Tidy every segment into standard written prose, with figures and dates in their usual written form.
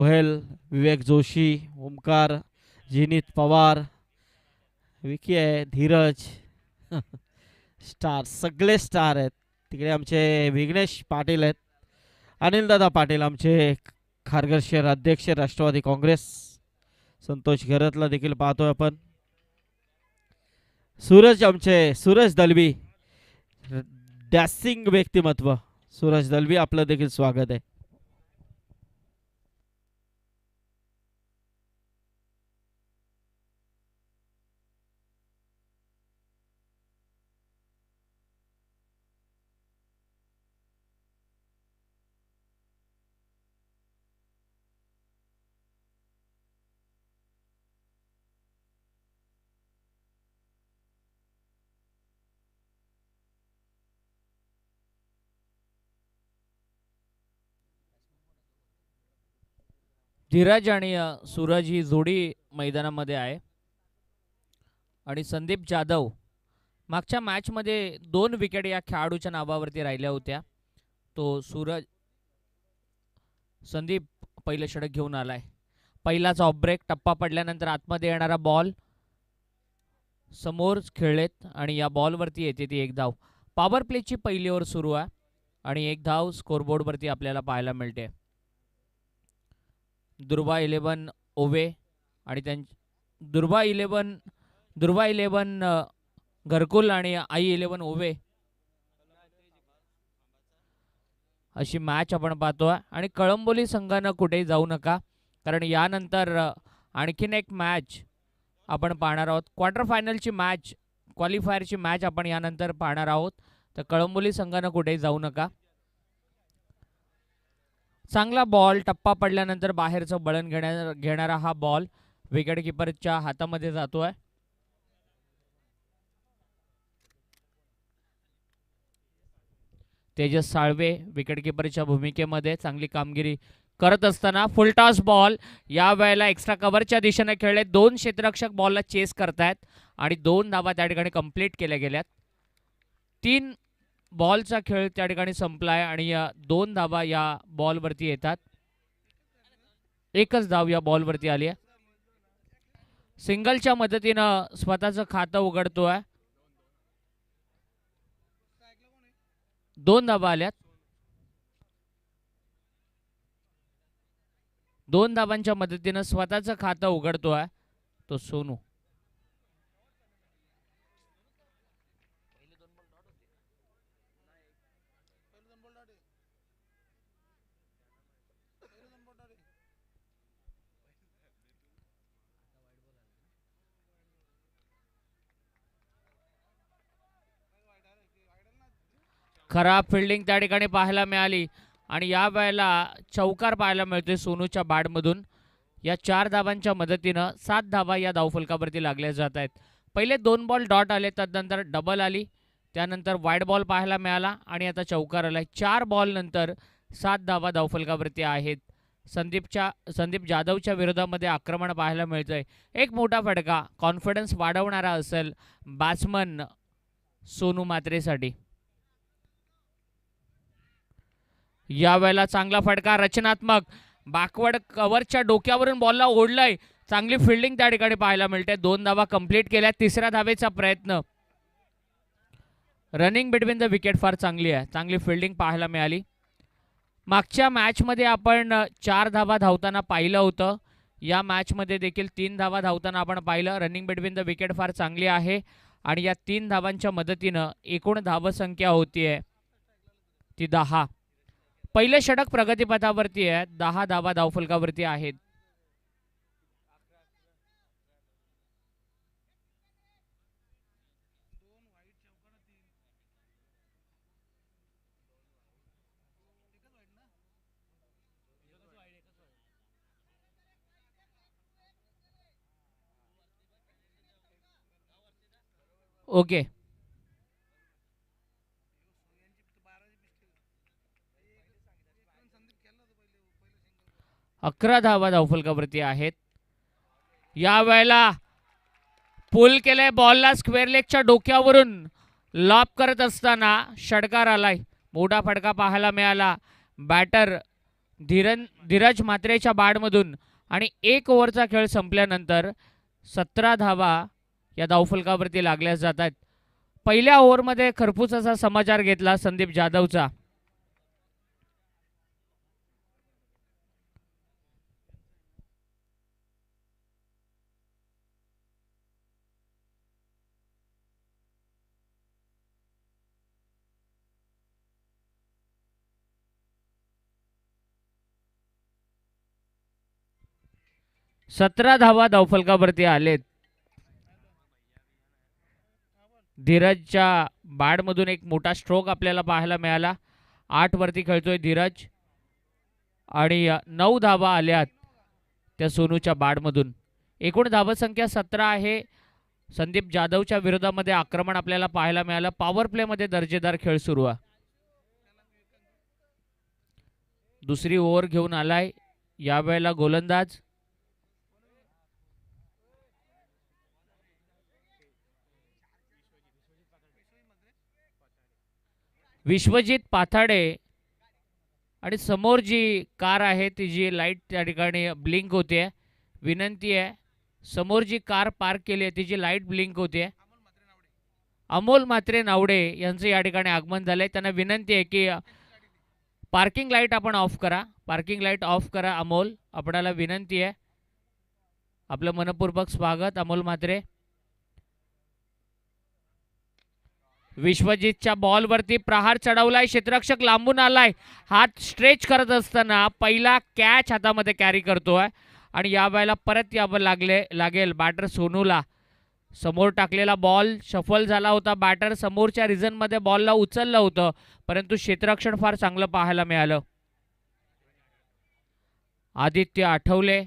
सोहेल, विवेक जोशी, ओमकार, जिनीत पवार, विकी आहे, धीरज स्टार, सगळे स्टार आहेत. तिकडे आमचे विघ्नेश पाटील आहेत, अनिलदादा पाटील आमचे खारघर शहर अध्यक्ष राष्ट्रवादी काँग्रेस, संतोष घरतला देखील पाहतोय आपण. सूरज आमचे सूरज दलवी, डॅसिंग व्यक्तिमत्व सूरज दलवी, आपलं देखील स्वागत आहे. धीरज आणि सूरज ही जोडी मैदानामध्ये आहे आणि संदीप जाधव मागच्या मॅचमध्ये 2 विकेट या खेळाडूच्या नावावरती राहिल्या होत्या. तो सूरज संदीप पहिलं षटक घेऊन आलाय. पहिलाच ऑफ ब्रेक, टप्पा पडल्यानंतर आतमध्ये येणारा बॉल समोर खेळलेत आणि या बॉलवरती येते ती 1 धाव. पॉवर प्लेची पहिली ओव्हर सुरू आहे आणि 1 धाव स्कोरबोर्डवरती आपल्याला पाहायला मिळते. दुर्वा 11 ओवे आणि दुर्वा 11 घरकुल आणि आई 11 ओवे अशी मॅच आपण पाहतोय. आणि कळंबोली संघानं कुठेही जाऊ नका, कारण यानंतर आणखीन एक मॅच आपण पाहणार आहोत. क्वार्टर फायनलची मॅच, क्वालिफायरची मॅच आपण यानंतर पाहणार आहोत. तर कळंबोली संघानं कुठेही जाऊ नका. चांगला बॉल, टप्पा पडल्यानंतर बाहेरचं बळण घेणारा हा बॉल विकेटकीपरच्या हातामध्ये जातोय. तेजस साळवे विकेटकीपरच्या भूमिकेमध्ये चांगली कामगिरी करत असताना फुलटॉस बॉल या वेळेला एक्स्ट्रा कव्हरच्या दिशेने खेळले. 2 क्षेत्ररक्षक बॉलला चेस करतायत आणि 2 धावा त्या ठिकाणी कंप्लीट केल्या गेल्यात. 3 बॉलचा खेळ त्या ठिकाणी संपलाय आणि या 2 धावा या बॉलवरती येतात. एकच धाव या बॉलवरती आली आहे. सिंगलच्या मदतीनं स्वतःचं खातं उघडतोय. 2 धावा आल्यात. 2 धावांच्या मदतीनं स्वतःचं खातं उघडतोय तो सोनू. खराब फिल्डिंग त्या ठिकाणी पाहायला मिळाली आणि या वेळेला चौकार पाहायला मिळतोय सोनूच्या बॅटमधून. या 4 धावांच्या मदतीनं 7 धावा या धावफलकावरती लागल्या जात आहेत. पहिले 2 बॉल डॉट आले, त्यानंतर डबल आली, त्यानंतर वाईड बॉल पाहायला मिळाला आणि आता चौकार आलाय. 4 बॉल नंतर 7 धावा धावफलकावरती आहेत. संदीप जाधवच्या विरोधामध्ये आक्रमण पाहायला मिळतंय. एक मोठा फटका कॉन्फिडन्स वाढवणारा असेल बॅट्समन सोनू मात्रेसाठी. यावेळेला चांगला फटका, रचनात्मक, बॅकवर्ड कव्हरच्या डोक्यावरून बॉलला ओढलाय. चांगली फिल्डिंग त्या ठिकाणी पाहायला मिळते. 2 धावा कंप्लीट केल्या. 3ऱ्या धावेचा प्रयत्न. रनिंग बिटवीन द विकेट फार चांगली आहे. चांगली फिल्डिंग पाहायला मिळाली. मागच्या मॅचमध्ये आपण 4 धावा धावताना पाहिलं होतं. या मॅचमध्ये देखील 3 धावा धावताना आपण पाहिलं. रनिंग बिटवीन द विकेट फार चांगली आहे आणि या 3 धावांच्या मदतीनं एकूण धावसंख्या होतीये ती 10. पहिले षटक प्रगतीपथावरती आहे. 10 धावा धावफलकावरती आहेत. ओके, 11 धावा धावफलकावरती आहेत. या वेळेला पुल केले, बॉलला स्क्वेअर लेगच्या डोक्यावरून लॉप करत असताना षटकार आलाय. मोठा फटका पाहायला मिळाला. बॅटर धीरज म्हात्रेच्या बॅटमधून आणि 1 ओव्हरचा खेळ संपल्यानंतर 17 धावा या धावफलकावरती लागल्या जात आहेत. पहिल्या ओव्हरमध्ये खरपूस असा समाचार घेतला संदीप जाधवचा. सतरा धावा धावफलकावरती आलेत. धीरजच्या बॅटमधून एक मोठा स्ट्रोक आपल्याला पाहायला मिळाला. 8 वरती खेळतोय धीरज आणि 9 धावा आल्यात त्या सोनूच्या बॅटमधून. एकूण धावसंख्या 17 आहे. संदीप जाधवच्या विरोधामध्ये आक्रमण आपल्याला पाहायला मिळालं. पॉवर प्लेमध्ये दर्जेदार खेळ सुरू आहे. दुसरी ओव्हर घेऊन आलाय यावेळेला गोलंदाज. विश्वजित पाथाडे आणि समोर जी कार आहे ती जी लाईट त्या ठिकाणी ब्लिंक होते, विनंती आहे समोर जी कार पार्क केली आहे तिची लाईट ब्लिंक होते. अमोल म्हात्रे नावडे यांचं या ठिकाणी आगमन झालंय. त्यांना विनंती आहे की पार्किंग लाईट आपण ऑफ करा. पार्किंग लाईट ऑफ करा अमोल, आपणाला विनंती आहे. आपलं मनपूर्वक स्वागत अमोल म्हात्रे. विश्वजितच्या बॉलवरती प्रहार चढवलाय. क्षेत्ररक्षक लांबून आलाय. हात स्ट्रेच करत असताना पहिला कॅच हातामध्ये कॅरी करतोय आणि यावेळेला परत यावं लागेल बॅटर सोनूला. समोर टाकलेला बॉल शफल झाला होता. बॅटर समोरच्या रिझनमध्ये बॉलला उचललं होतं परंतु क्षेत्ररक्षण फार चांगलं पाहायला मिळालं. आदित्य आठवले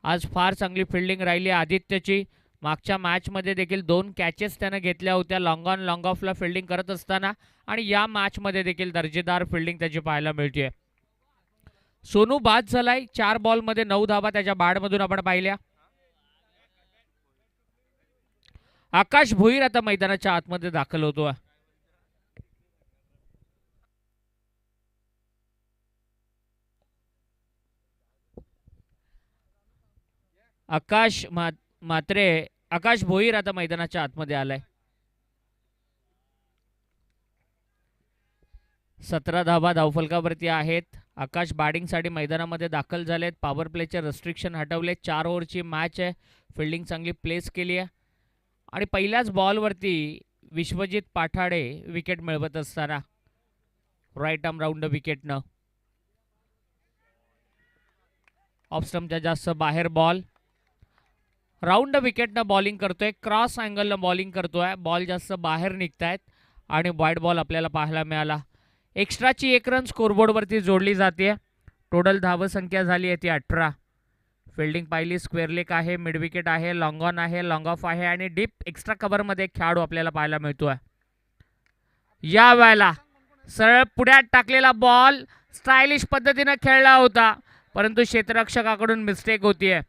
आज फार चांगली फिल्डिंग राहिली आदित्यची. मागच्या मॅचमध्ये देखील 2 कॅचेस त्यानं घेतल्या होत्या लॉंग ऑन लॉंग ऑफला फिल्डिंग करत असताना आणि या मॅचमध्ये देखील दर्जेदार फिल्डिंग त्याची पाहायला मिळते. सोनू बाद झालाय. 4 बॉलमध्ये 9 धावा त्याच्या बॅटमधून आपण पाहिल्या. आकाश भोईर आता मैदानाच्या आतमध्ये दाखल होतो. आकाश भोईर आता मैदानाच्या आतमध्ये आलाय. 17 धावा धावफलकावरती आहेत. आकाश बॅटिंगसाठी मैदानामध्ये दाखल झालेत. पॉवर प्लेचे रेस्ट्रिक्शन हटवले. 4 ओव्हरची मॅच आहे. फिल्डिंग चांगली प्लेस केली आहे आणि पहिल्याच बॉलवरती विश्वजित पाठाडे विकेट मिळवत असताना राईट आर्म राऊंड विकेटनं ऑफ स्टंपच्या जास्त बाहेर बॉल. राऊंड विकेटनं बॉलिंग करतोय. क्रॉस अँगलनं बॉलिंग करतोय. बॉल जास्त बाहेर निघतायत आणि वाईड बॉल आपल्याला पाहायला मिळाला. एक्स्ट्राची 1 रन स्कोरबोर्डवरती जोडली जाते. टोटल धावसंख्या झाली आहे ती 18. फिल्डिंग पाहिली स्क्वेअर लेग आहे, मिड विकेट आहे, लॉंग ऑन आहे, लॉंग ऑफ आहे आणि डीप एक्स्ट्रा कव्हरमध्ये एक खेळाडू आपल्याला पाहायला मिळतोय. या वेळेला सरळ पुढ्यात टाकलेला बॉल स्टायलिश पद्धतीने खेळला होता परंतु क्षेत्ररक्षकाकडून मिस्टेक होतीये.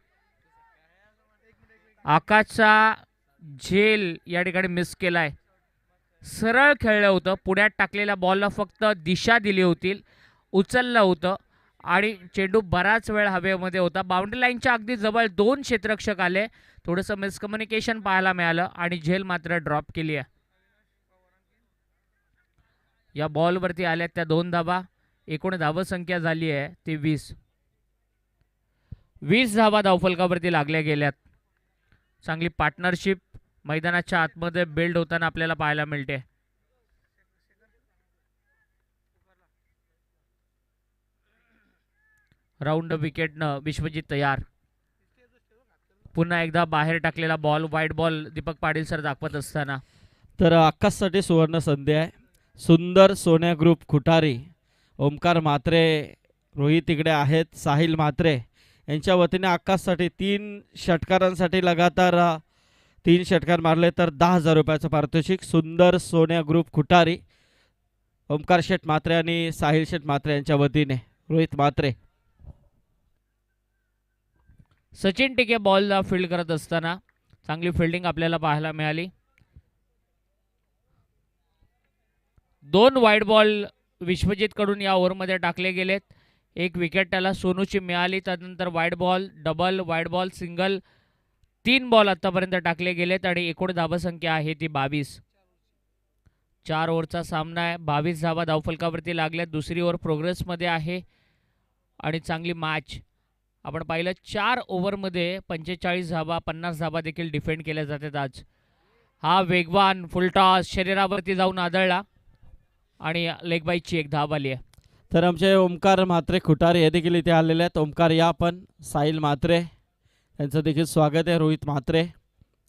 आकाशचा झेल या ठिकाणी मिस केलाय. सरळ खेळलं होतं. पुढ्यात टाकलेल्या बॉलला फक्त दिशा दिली होती, उचललं होतं आणि चेंडू बराच वेळ हवेमध्ये होता. बाउंड्री लाईनच्या अगदी जवळ 2 क्षेत्ररक्षक आले. थोडंसं मिसकम्युनिकेशन पाहायला मिळालं आणि झेल मात्र ड्रॉप केली आहे. या बॉलवरती आल्या त्या 2 धावा. एकूण धावसंख्या झाली आहे ती 20. 20 धावा धावफलकावरती लागल्या गेल्यात. चांगली पार्टनरशिप मैदानाच्या आतमध्ये बिल्ड होताना आपल्याला पाहायला मिळते. राऊंड विकेटनं विश्वजित तयार. पुन्हा एकदा बाहेर टाकलेला ball wide ball Deepak Patil sir दाखवत असताना तर आकाशसाठी सुवर्ण संधी आहे. सुंदर सोन्या ग्रुप खुटारी, ओमकार म्हात्रे, रोहित इकडे आहेत, साहिल म्हात्रे यांच्या वतीने आकाशसाठी 3 षटकारांसाठी लगातार 3 षटकार मारले तर 10,000 रुपयाचं पारितोषिक. सुंदर सोन्या ग्रुप खुटारी, ओमकार शेठ म्हात्रे आणि साहिल शेठ म्हात्रे यांच्या वतीने रोहित म्हात्रे. सचिन टिके बॉलला फील्ड करत असताना चांगली फिल्डिंग आपल्याला पाहायला मिळाली. 2 वाईड बॉल विश्वजित कडून या ओव्हरमध्ये टाकले गेलेत. एक विकेट त्याला सोनूची मिळाली. त्यानंतर wide ball, double, wide ball, single, 3 ball आतापर्यंत टाकले गेलेत आणि एकूण धावसंख्या आहे ती 22. 4 ओव्हरचा सामना आहे. 22 धावा धावफलकावरती लागल्यात. दुसरी ओव्हर प्रोग्रेसमध्ये आहे आणि चांगली मॅच आपण पाहिलं. 4 ओव्हरमध्ये 45 धावा, 50 धावा देखील डिफेंड केल्या जातात आज. हा वेगवान फुलटॉस शरीरावरती जाऊन आदळला आणि लेगबाईची एक धाव आली आहे. तर आमचे ओमकार म्हात्रे खुटारी हे देखील इथे आलेले आहेत. ओमकार या पण, साहिल म्हात्रे त्यांचं देखील स्वागत आहे. रोहित म्हात्रे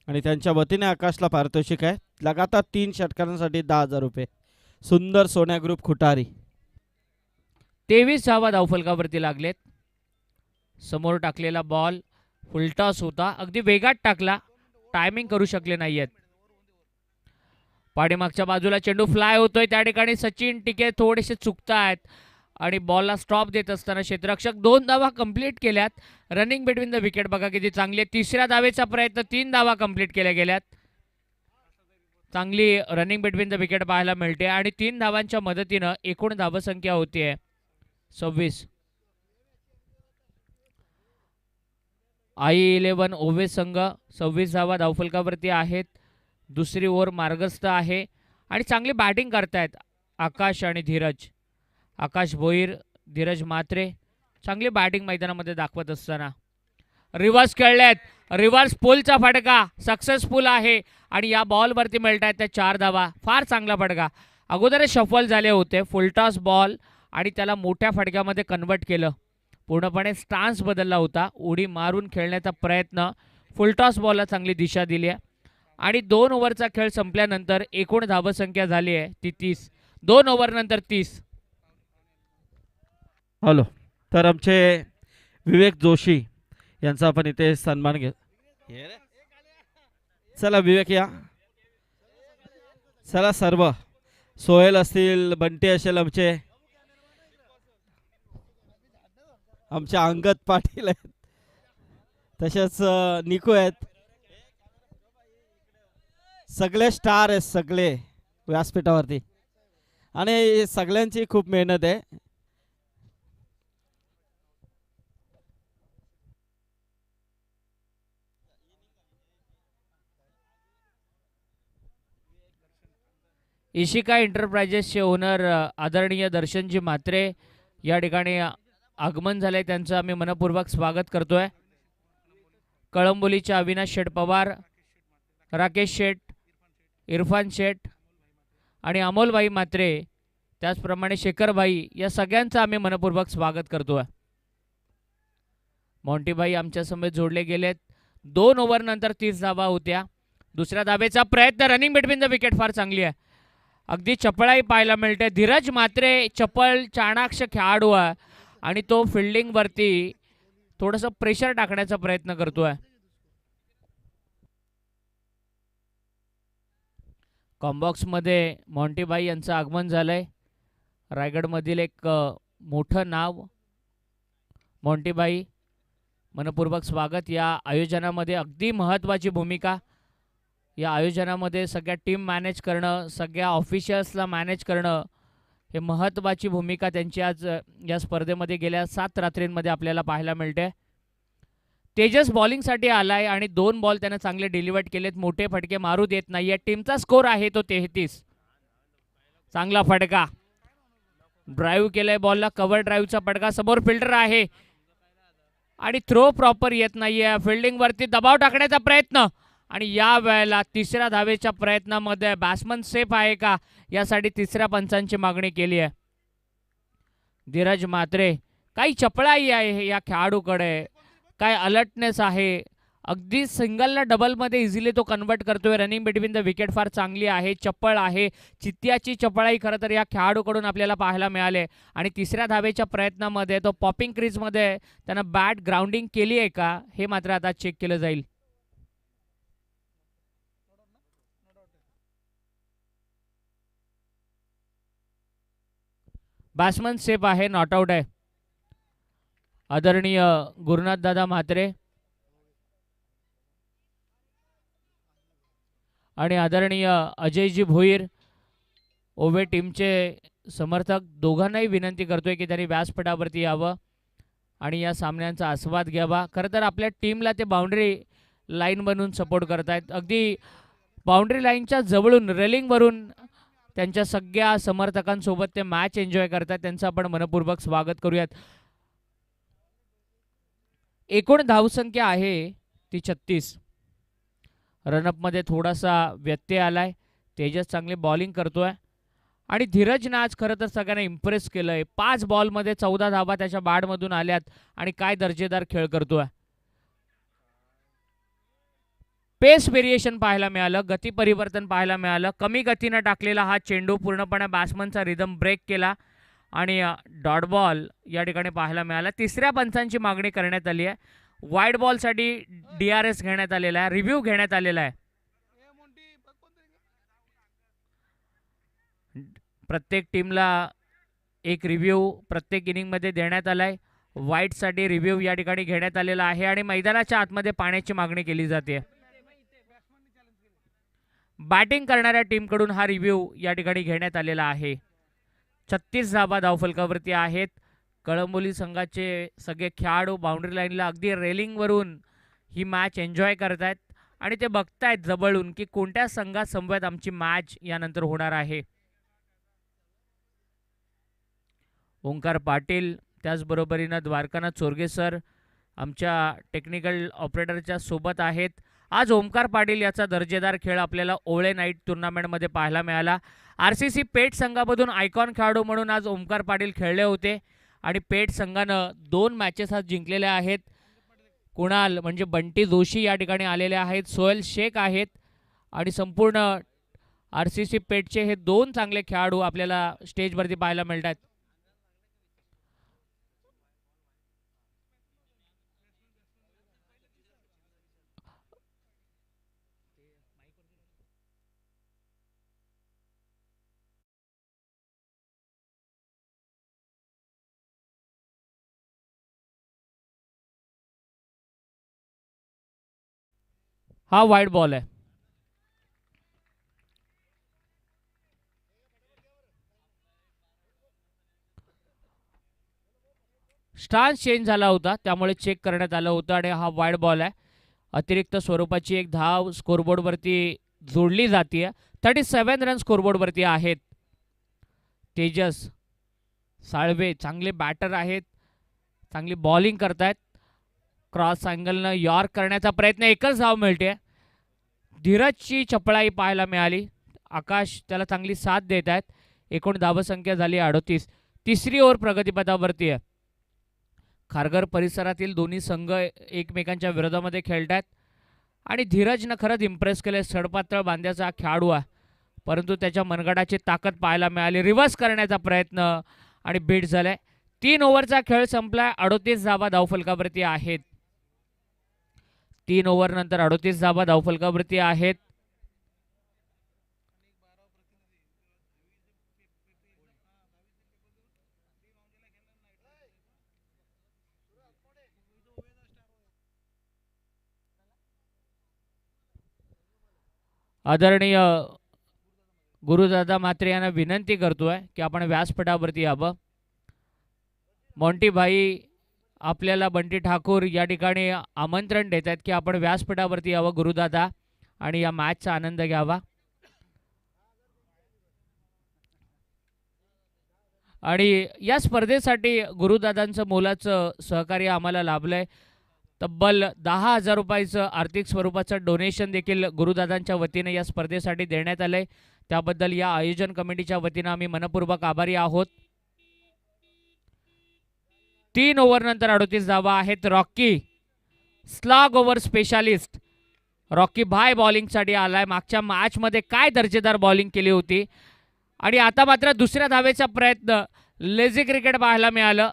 आणि त्यांच्या वतीने आकाशला पारितोषिक आहे. लगातार 3 षटकांसाठी 10,000 रुपये. सुंदर सोन्या ग्रुप खुटारी. 23 धावा धावफलकावरती लागलेत. समोर टाकलेला बॉल फुलटॉस होता, अगदी वेगात टाकला, टायमिंग करू शकले नाहीयेत. पाठीमागच्या बाजूला चेंडू फ्लाय होतोय. त्या ठिकाणी सचिन टिके थोडेसे चुकतायत आणि बॉलला स्टॉप देत असताना क्षेत्ररक्षक 2 धावा कंप्लीट केल्यात. रनिंग बिटवीन द विकेट बघा किती चांगली आहे. तिसऱ्या धावेचा प्रयत्न, 3 धावा कंप्लीट केल्या गेल्यात. चांगली रनिंग बिटवीन द विकेट पाहायला मिळते आणि 3 धावांच्या मदतीनं एकूण धावसंख्या होतीये 26. I11 ओवे संघ 26 धावा धावफलकावरती आहेत. दुसरी ओव्हर मार्गस्थ आहे आणि चांगली बॅटिंग करतायत आकाश आणि धीरज. आकाश भोईर, धीरज म्हात्रे चांगली बॅटिंग मैदानामध्ये दाखवत असताना रिव्हर्स खेळलेत. रिव्हर्स पुलचा फटका सक्सेसफुल आहे आणि या बॉलवरती मिळत आहेत त्या 4 धावा. फार चांगला फटका. अगोदर शफल झाले होते, फुलटॉस बॉल आणि त्याला मोठ्या फटक्यामध्ये कन्वर्ट केलं. पूर्णपणे स्टान्स बदलला होता. उडी मारून खेळण्याचा प्रयत्न, फुलटॉस बॉलला चांगली दिशा दिली आहे आणि 2 ओव्हरचा खेळ संपल्यानंतर एकूण धावसंख्या झाली आहे ती 30. 2 ओव्हर नंतर 30. हॅलो. तर आमचे विवेक जोशी यांचा आपण इथे सन्मान घे. चला विवेक या. चला सर्व, सोहेल असतील, बंटी असेल, आमचे अंगद पाटील आहेत, तसेच निकू आहेत. सगळे स्टार आहेत, सगळे व्यासपीठावरती आणि सगळ्यांची खूप मेहनत आहे. इशिका एंटरप्राइजेसचे ओनर आदरणीय दर्शनजी म्हात्रे या ठिकाणी आगमन झालंय. त्यांचं आम्ही मनपूर्वक स्वागत करतोय. कळंबोलीचे अविनाश शेठ पवार, राकेश शेठ, इरफान शेठ आणि अमोलभाई म्हात्रे, त्याचप्रमाणे शेखरभाई, या सगळ्यांचं आम्ही मनपूर्वक स्वागत करतोय. मॉन्टीभाई आमच्या समेत जोडले गेलेत. 2 ओव्हर नंतर 30 धावा होत्या. दुसऱ्या धावेचा प्रयत्न, रनिंग बिटवीन द विकेट फार चांगली आहे. अगदी चपळाई पाहायला मिळते. धीरज म्हात्रे चपळ चाणाक्ष खेळाडू आहे आणि तो फिल्डिंगवरती थोडंसं प्रेशर टाकण्याचा प्रयत्न करतोय. कॉम्बॉक्समध्ये मॉन्टीभाई यांचं आगमन झालंय. रायगडमधील एक मोठं नाव. मॉन्टीभाई, मनपूर्वक स्वागत. या आयोजनामध्ये अगदी महत्त्वाची भूमिका. या आयोजनामध्ये सगळ्या टीम मॅनेज करणं, सगळ्या ऑफिशियल्सला मॅनेज करणं, हे महत्त्वाची भूमिका त्यांची आज या स्पर्धेमध्ये गेल्या 7 रात्रींमध्ये आपल्याला पाहायला मिळते. तेजस बॉलिंगसाठी आलाय आणि 2 बॉल त्यानं चांगले डिलिव्हर्ड केलेत. मोठे फटके मारू देत नाहीये. टीमचा स्कोर आहे तो 33. चांगला फटका, ड्राईव्ह केलाय बॉलला, कव्हर ड्राईव्हचा फटका. समोर फिल्डर आहे आणि थ्रो प्रॉपर येत नाहीये. फिल्डिंगवरती दबाव टाकण्याचा प्रयत्न आणि या वेळेला तिसऱ्या धावेच्या प्रयत्नामध्ये बॅट्समन सेफ आहे का यासाठी तिसऱ्या पंचांची मागणी केली आहे. धीरज म्हात्रे, काही चपळाई आहे या खेळाडूकडे, काय अलर्टनेस आहे. अगदी सिंगलला डबलमध्ये इझिली तो कन्वर्ट करतोय. रनिंग बिटवीन द विकेट फार चांगली आहे, चपळ आहे. चित्त्याची चपळाई खरं तर या खेळाडूकडून आपल्याला पाहायला मिळाले आणि तिसऱ्या धावेच्या प्रयत्नामध्ये तो पॉपिंग क्रीजमध्ये त्यानं बॅट ग्राउंडिंग केली आहे का हे मात्र आता चेक केलं जाईल. बॅट्समन सेफ आहे, नॉट आउट आहे. आदरणीय गुरुनाथ दादा म्हात्रे आणि आदरणीय अजयजी भोईर, ओवे टीमचे समर्थक दोघांनाही विनंती करतोय की त्यांनी व्यासपीठावरती यावं आणि या सामन्यांचा आस्वाद घ्यावा. खरं तर आपल्या टीमला ते बाउंड्री लाईन बनून सपोर्ट करतायत. अगदी बाउंड्री लाईनच्या जवळून रेलिंगवरून त्यांच्या सगळ्या समर्थकांसोबत ते मॅच एन्जॉय करतात. त्यांचं आपण मनपूर्वक स्वागत करूयात. एकूण धावसंख्या आहे ती 36. रनअपमध्ये थोडासा व्यत्यय आलाय. तेजस चांगली बॉलिंग करतोय आणि धीरजनं आज खरं तर सगळ्यांना इम्प्रेस केलंय. 5 बॉलमध्ये 14 धावा त्याच्या बॅटमधून आल्यात आणि काय दर्जेदार खेळ करतोय. पेस व्हेरिएशन पाहायला मिळालं, गती परिवर्तन पाहायला मिळालं. कमी गतीनं टाकलेला हा चेंडू पूर्णपणे बॅट्समनचा रिदम ब्रेक केला आणि डॉट बॉल या ठिकाणी पाहायला मिळाला. तिसऱ्या पंचांची मागणी करण्यात आली आहे. वाईड बॉलसाठी DRS घेण्यात आलेला आहे, रिव्ह्यू घेण्यात आलेला आहे. प्रत्येक टीमला एक रिव्ह्यू प्रत्येक इनिंगमध्ये देण्यात आलाय. वाईडसाठी रिव्ह्यू या ठिकाणी घेण्यात आलेला आहे आणि मैदानाच्या आतमध्ये पाण्याची मागणी केली जाते. बॅटिंग करणाऱ्या टीमकडून हा रिव्ह्यू या ठिकाणी घेण्यात आलेला आहे. 36 धावा धावफलकावरती आहेत. कळंबोली संघाचे सगळे खेळाडू बाउंड्री लाईनला अगदी रेलिंगवरून ही मॅच एन्जॉय करतायत आणि ते बघतायत जवळून की कोणत्या संघात समवेत आमची मॅच यानंतर होणार आहे. ओंकार पाटील, त्याचबरोबरीनं द्वारकानाथ चोरगे सर आमच्या टेक्निकल ऑपरेटरच्या सोबत आहेत. आज ओंकार पाटील याचा दर्जेदार खेळ आपल्याला ओळे नाईट टुर्नामेंटमध्ये पाहायला मिळाला. RCC पेठ संघामधून आयकॉन खेळाडू म्हणून आज ओंकार पाटील खेळले होते आणि पेठ संघानं 2 मॅचेस आज जिंकलेल्या आहेत. कुणाल म्हणजे बंटी जोशी या ठिकाणी आलेले आहेत, सोहेल शेख आहेत आणि संपूर्ण RCC पेठचे हे 2 चांगले खेळाडू आपल्याला स्टेजवरती पाहायला मिळतात. हा वाईड बॉल आहे. स्टान्स चेंज झाला होता त्यामुळे चेक करण्यात आलं होतं आणि हा वाईड बॉल आहे. अतिरिक्त स्वरूपाची एक धाव स्कोरबोर्डवरती जोडली जाते. 37 रन स्कोरबोर्डवरती आहेत. तेजस साळवे चांगले बॅटर आहेत, चांगली बॉलिंग करतायत. क्रॉस अँगलनं यॉर्क करण्याचा प्रयत्न, एकच धाव मिळते. धीरजची चपळाई पाहायला मिळाली. आकाश त्याला चांगली साथ देत आहेत. एकूण धावसंख्या झाली 38. तिसरी ओव्हर प्रगतीपथावरती आहे. खारघर परिसरातील दोन्ही संघ एकमेकांच्या विरोधामध्ये खेळत आहेत आणि धीरजनं खरंच इम्प्रेस केले. सडपातळ बांध्याचा हा खेळाडू आहे, परंतु त्याच्या मनगटाची ताकद पाहायला मिळाली. रिव्हर्स करण्याचा प्रयत्न आणि बीट झालाय. 3 ओव्हरचा खेळ संपलाय. 38 धावा धावफलकावरती आहेत. 3 ओव्हर नंतर 38 धावा धावफलकावरती आहेत. आदरणीय गुरुदादा मात्रे यांना विनंती करतोय की आपण व्यासपीठावरती यावं. मॉन्टी भाई आपल्याला बंटी ठाकूर या ठिकाणी आमंत्रण देत आहेत की आपण व्यासपीठावरती यावं गुरुदादा आणि या मॅचचा आनंद घ्यावा. आणि या स्पर्धेसाठी गुरुदादांचं मोलाचं सहकार्य आम्हाला लाभलंय. तब्बल 10,000 रुपयाचं आर्थिक स्वरूपाचं डोनेशन देखील गुरुदादांच्या वतीने या स्पर्धेसाठी देण्यात आलंय. त्याबद्दल या आयोजन कमिटीच्या वतीने आम्ही मनपूर्वक आभारी आहोत. 3 ओव्हर नंतर 38 धावा आहेत. Rocky slog over specialist Rocky भाई बॉलिंगसाठी आलाय. मागच्या मॅचमध्ये काय दर्जेदार बॉलिंग केली होती आणि आता मात्र दुसऱ्या धावेचा प्रयत्न, लेझी क्रिकेट पाहायला मिळालं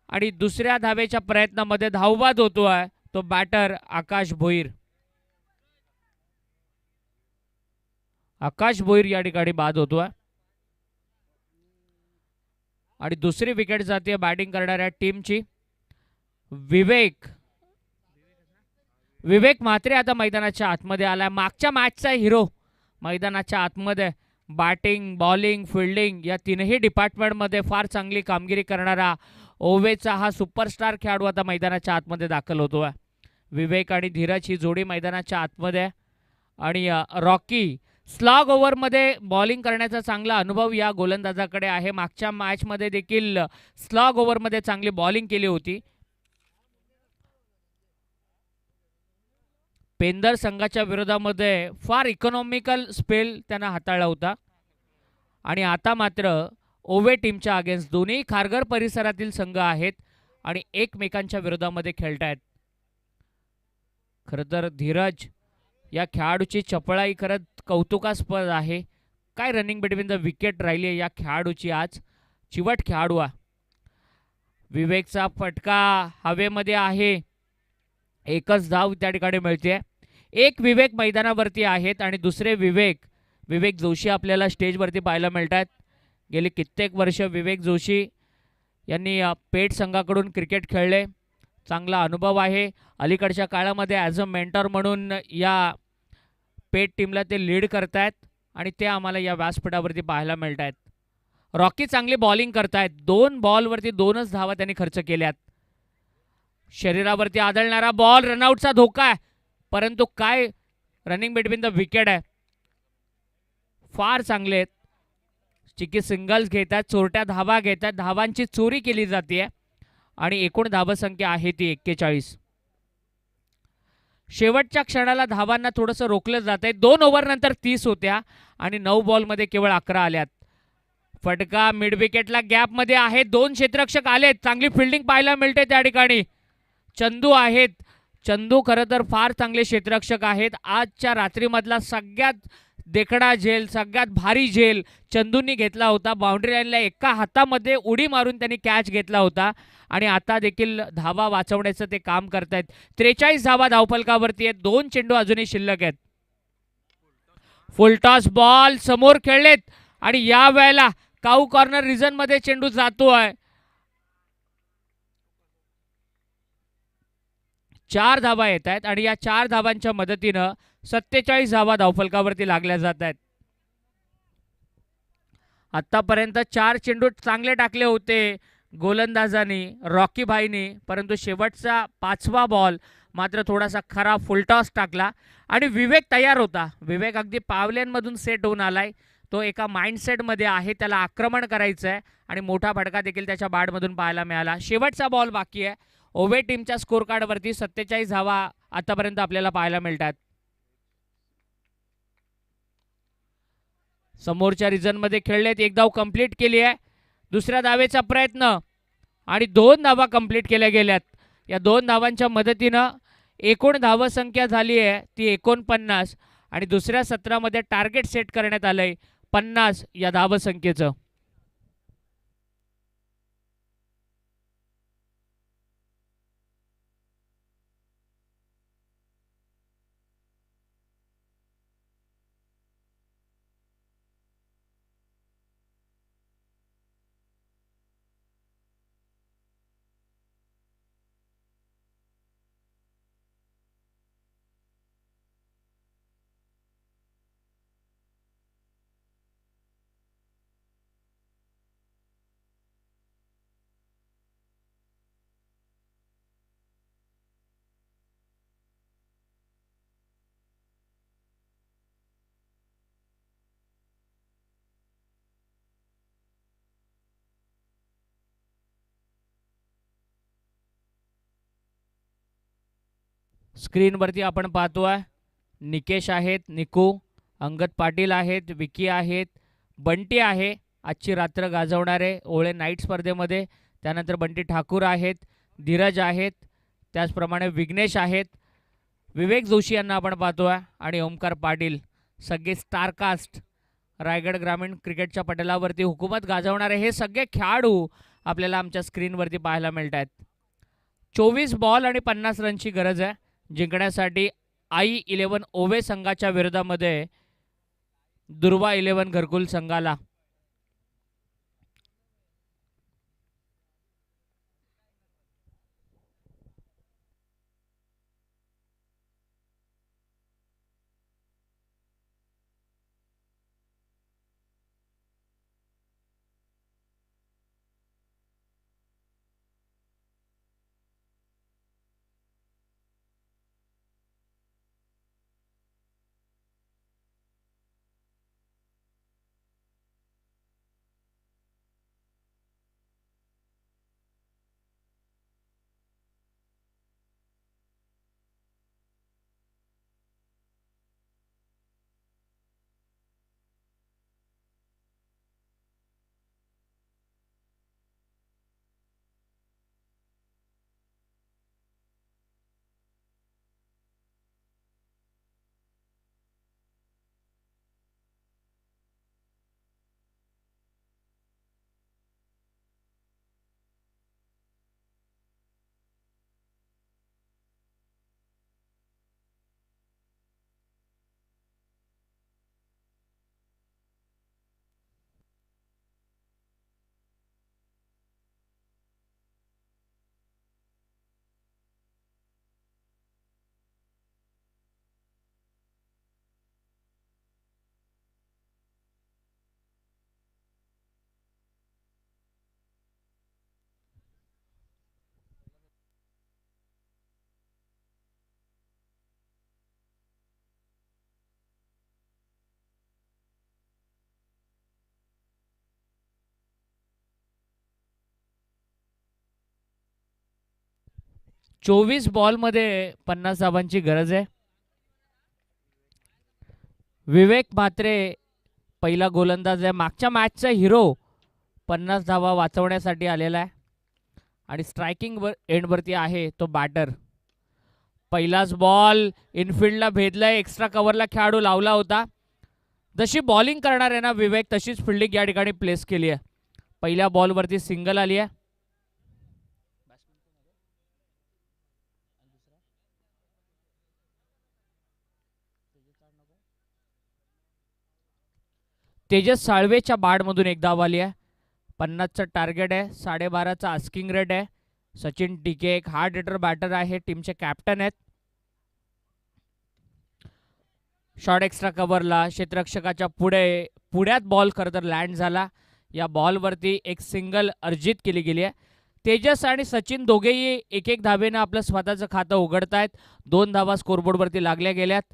आणि दुसऱ्या धावेच्या प्रयत्नामध्ये धावबाद होतोय तो बॅटर आकाश भोईर. आकाश भोईर या ठिकाणी बाद होतोय आणि दुसरी विकेट जाते बॅटिंग करणाऱ्या टीमची. विवेक म्हात्रे आता मैदानाच्या आतमध्ये आलाय. मागच्या मॅचचा हिरो मैदानाच्या आतमध्ये बॅटिंग, बॉलिंग, फिल्डिंग या तीनही डिपार्टमेंटमध्ये फार चांगली कामगिरी करणारा ओवेचा हा सुपरस्टार खेळाडू आता मैदानाच्या आतमध्ये दाखल होतो. विवेक आणि धीरज ही जोडी मैदानाच्या आतमध्ये आणि रॉकी स्लॉग ओव्हरमध्ये बॉलिंग करण्याचा चांगला अनुभव या गोलंदाजाकडे आहे. मागच्या मॅचमध्ये देखील स्लॉग ओव्हरमध्ये चांगली बॉलिंग केली होती. पेंदर संघाच्या विरोधामध्ये फार इकॉनॉमिकल स्पेल त्यांना हाताळला होता आणि आता मात्र ओवे टीमच्या अगेन्स्ट दोन्ही खारघर परिसरातील संघ आहेत आणि एकमेकांच्या विरोधामध्ये खेळतायत. खरं तर धीरज या खेळाडूची चपळाई खरंच कौतुकास्पद आहे. काय रनिंग बिटवीन द विकेट राहिली आहे या खेळाडूची आज. चिवट खेळाडू आहे. विवेकचा फटका हवेमध्ये आहे. एकच धाव त्या ठिकाणी मिळते. एक विवेक मैदानावरती आहेत आणि दुसरे विवेक जोशी आपल्याला स्टेजवरती पाहायला मिळतात. गेली कित्येक वर्ष विवेक जोशी यांनी पेठ संघाकडून क्रिकेट खेळले. चांगला अनुभव आहे. अलीकडच्या काळामध्ये ॲज अ मेंटर म्हणून या पेठ टीमला ते लीड करतायत आणि ते आम्हाला या व्यासपीठावरती पाहायला मिळत आहेत. रॉकी चांगली बॉलिंग करतायत. 2 बॉलवरती 2च धावा त्यांनी खर्च केल्यात. शरीरावरती आदळणारा बॉल, रनआउटचा धोका आहे, परंतु काय रनिंग बिटवीन द विकेट आहे. फार चांगले आहेत. चिकी सिंगल्स घेतात, चोरट्या धावा घेतात, धावांची चोरी केली जाते आणि एकूण धावसंख्या आहे ती 41. शेवटच्या क्षणाला धावांना थोडंसं रोखलं जात आहे. 2 ओव्हरनंतर 30 होत्या आणि 9 बॉलमध्ये केवळ 11 आल्यात. फटका मिड विकेटला गॅपमध्ये आहे. 2 क्षेत्ररक्षक आलेत. चांगली फिल्डिंग पाहायला मिळते त्या ठिकाणी. चंदू आहेत. चंदू खरं तर फार चांगले क्षेत्ररक्षक आहेत. आजच्या रात्रीमधला सगळ्यात देखणा झेल, सगळ्यात भारी झेल चंदूंनी घेतला होता. बाउंड्री लाईनला एका हातामध्ये उडी मारून त्यांनी कॅच घेतला होता आणि आता देखील धावा वाचवण्याचं ते काम करतायत. 43 धावा धावफलकावरती आहेत. 2 चेंडू अजूनही शिल्लक आहेत. फुलटॉस बॉल समोर खेळलेत आणि या वेळेला काऊ कॉर्नर रिजन मध्ये चेंडू जातोय. 4 धावा येत आहेत आणि या 4 धावांच्या मदतीनं 47 धावा धावफलकावरती लागल्या जात आहेत. आतापर्यंत 4 चेंडू चांगले टाकले होते गोलंदाजांनी, रॉकी भाईनी, परंतु शेवटचा 5वा बॉल मात्र थोडासा खराब फुलटॉस टाकला आणि विवेक तयार होता. विवेक अगदी पावल्यांमधून सेट होऊन आलाय. तो एका माइंडसेटमध्ये आहे. त्याला आक्रमण करायचं आहे आणि मोठा फटका देखील त्याच्या बॅटमधून पाहायला मिळाला. शेवटचा बॉल बाकी आहे. ओवे टीमच्या स्कोर कार्डवरती 47 धावा आतापर्यंत आपल्याला पाहायला मिळतात. समोरच्या रिजनमध्ये खेळलेत. 1 धाव कंप्लीट केली आहे. दुसऱ्या धावेचा प्रयत्न आणि 2 धावा कंप्लीट केल्या गेल्यात. या 2 धावांच्या मदतीनं एकूण धावसंख्या झाली आहे ती 49 आणि दुसऱ्या सत्रामध्ये टार्गेट सेट करण्यात आलंय 50 या धावसंख्येचं. स्क्रीनवरती आपण पाहतोय निकेश आहेत, निकू, अंगद पाटील आहेत, विकी आहेत, बंटी आहे आजची रात्र गाजवणारे ओळे नाईट स्पर्धेमध्ये. त्यानंतर बंटी ठाकूर आहेत, धीरज आहेत, त्याचप्रमाणे विघ्नेश आहेत, विवेक जोशी यांना आपण पाहतोय आणि ओमकार पाटील. सगळे स्टारकास्ट रायगड ग्रामीण क्रिकेटच्या पटलावरती हुकूमत गाजवणारे हे सगळे खेळाडू आपल्याला आमच्या स्क्रीनवरती पाहायला मिळत आहेत. 24 बॉल आणि 50 रनची गरज आहे जिंकण्यासाठी I-11 ओवे संघाच्या विरोधामध्ये दुर्वा 11 घरकुल संघाला. 24 बॉलमध्ये 50 धावांची गरज आहे. विवेक म्हात्रे पहिला गोलंदाज आहे, मागच्या मॅचचा हिरो. 50 धावा वाचवण्यासाठी आलेला आहे आणि स्ट्रायकिंग एंडवरती आहे तो बॅटर. पहिलाच बॉल इनफिल्डला भेदलाय, एक्स्ट्रा कव्हरला खेळाडू लावला होता. जशी बॉलिंग करणार आहे ना विवेक, तशीच फिल्डिंग या ठिकाणी प्लेस केली आहे. पहिल्या बॉलवरती सिंगल आली आहे. तेजस साळवेच्या बाडमधून एक धाव आली आहे. 50चं टार्गेट आहे, 12.5चा आस्किंग रेट आहे. सचिन टिके एक हार्ड हिटर बॅटर आहे, टीमचे कॅप्टन आहेत. शॉर्ट एक्स्ट्रा कव्हरला क्षेत्ररक्षकाच्या पुढ्यात बॉल खरं तर लँड झाला. या बॉलवरती एक सिंगल अर्जित केली गेली आहे. तेजस आणि सचिन दोघेही एक एक धावेनं आपलं स्वतःचं खातं उघडतायत. 2 धावा स्कोरबोर्डवरती लागल्या गेल्यात.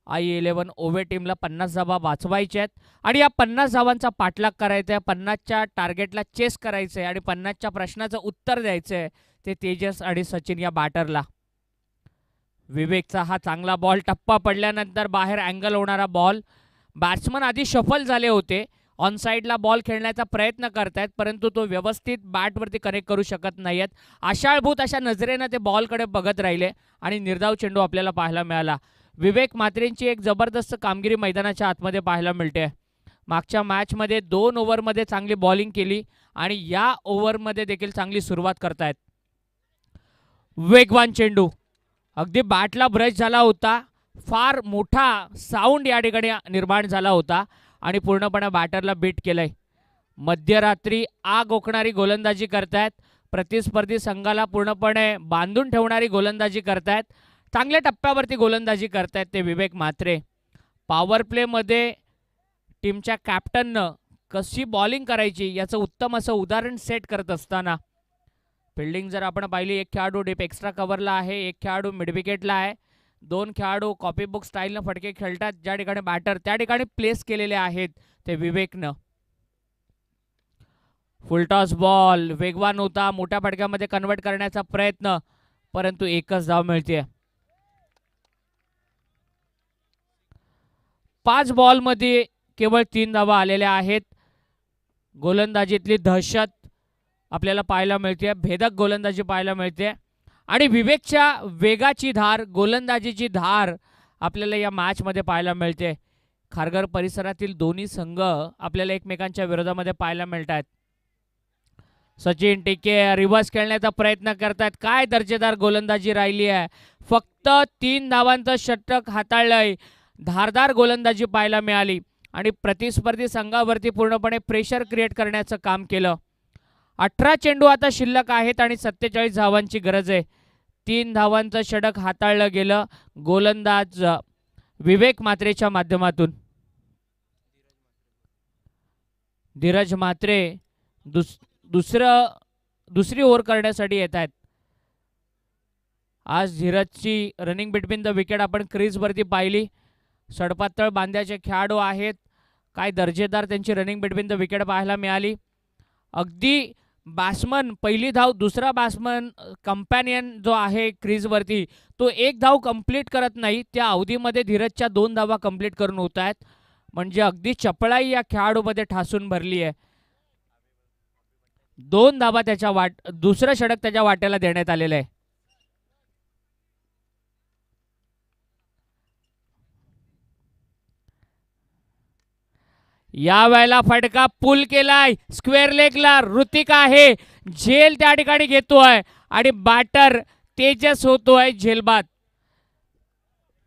I11 ओव्हे टीमला 50 धावा वाचवायच्या आहेत आणि या 50 धावांचा पाठलाग करायचा आहे. 50च्या टार्गेटला चेस करायचं आहे आणि 50च्या प्रश्नाचं उत्तर द्यायचं आहे ते तेजस आणि सचिन या बॅटरला. विवेकचा हा चांगला बॉल, टप्पा पडल्यानंतर बाहेर अँगल होणारा बॉल. बॅट्समन आधी शफल झाले होते, ऑन साईडला बॉल खेळण्याचा प्रयत्न करतायत, परंतु तो व्यवस्थित बॅटवरती कनेक्ट करू शकत नाहीयेत. आशाळभूत अशा नजरेनं ते बॉलकडे बघत राहिले आणि निर्धाव चेंडू आपल्याला पाहायला मिळाला. विवेक म्हात्रेंची एक जबरदस्त कामगिरी मैदानाच्या आतमध्ये पाहायला मिळते. मागच्या मॅचमध्ये 2 ओव्हरमध्ये चांगली बॉलिंग केली आणि या ओव्हरमध्ये देखील चांगली सुरुवात करतायत. वेगवान चेंडू अगदी बॅटला ब्रश झाला होता, फार मोठा साऊंड या ठिकाणी निर्माण झाला होता आणि पूर्णपणे बॅटरला बीट केलंय. मध्यरात्री आग ओकणारी गोलंदाजी करतायत, प्रतिस्पर्धी संघाला पूर्णपणे बांधून ठेवणारी गोलंदाजी करतायत. चांगल्या टप्प्यावरती गोलंदाजी करतायत ते विवेक म्हात्रे. पॉवर प्लेमध्ये टीमच्या कॅप्टननं कशी बॉलिंग करायची याचं उत्तम असं उदाहरण सेट करत असताना फिल्डिंग जर आपण पाहिली, एक खेळाडू डीप एक्स्ट्रा कव्हरला आहे, एक खेळाडू मिड विकेटला आहे. 2 खेळाडू कॉपी बुक स्टाईलनं फटके खेळतात. ज्या ठिकाणी बॅटर त्या ठिकाणी प्लेस केलेले आहेत ते विवेकनं. फुलटॉस बॉल वेगवान होता, मोठ्या फटक्यामध्ये कन्वर्ट करण्याचा प्रयत्न, परंतु एकच धाव मिळते. 5 बॉलमध्ये केवळ 3 धावा आलेल्या आहेत. गोलंदाजीतली दहशत आपल्याला पाहायला मिळते, भेदक गोलंदाजी पाहायला मिळते आणि विवेकच्या वेगाची धार, गोलंदाजीची धार आपल्याला या मॅचमध्ये पाहायला मिळते. खारघर परिसरातील दोन्ही संघ आपल्याला एकमेकांच्या विरोधामध्ये पाहायला मिळत आहेत. सचिन टिके रिव्हर्स खेळण्याचा प्रयत्न करतात. काय दर्जेदार गोलंदाजी राहिली आहे. फक्त 3 धावांचं षटक हाताळलंय. धारदार गोलंदाजी पाहायला मिळाली आणि प्रतिस्पर्धी संघावरती पूर्णपणे प्रेशर क्रिएट करण्याचं काम केलं. 18 चेंडू आता शिल्लक आहेत आणि 47 धावांची गरज आहे. 3 धावांचं षटक हाताळलं गेलं गोलंदाज विवेक म्हात्रेच्या माध्यमातून. धीरज म्हात्रे दुसरी ओव्हर करण्यासाठी येत आहेत. आज धीरजची रनिंग बिटवीन द विकेट आपण क्रीजवरती पाहिली. सडपातळ बांध्याचे खेळाडू आहेत, काय दर्जेदार त्यांची रनिंग बिटवीन द विकेट पाहायला मिळाली. अगदी बॅट्समन पहिली धाव, दुसरा बॅट्समन कंपॅनियन जो आहे क्रीजवरती तो एक धाव कंप्लीट करत नाही, त्या अवधीमध्ये धीरजच्या 2 धावा कंप्लीट करून होत आहेत. म्हणजे अगदी चपळाई या खेळाडूमध्ये ठासून भरली आहे. 2 धावा त्याच्या दुसरं षटक त्याच्या वाट्याला देण्यात आलेलं आहे. या वेळेला फटका पुल केलाय स्क्वेअर लेगला. ऋतिक आहे, झेल त्या ठिकाणी घेतोय आणि बॅटर तेजस होतोय झेलबाद.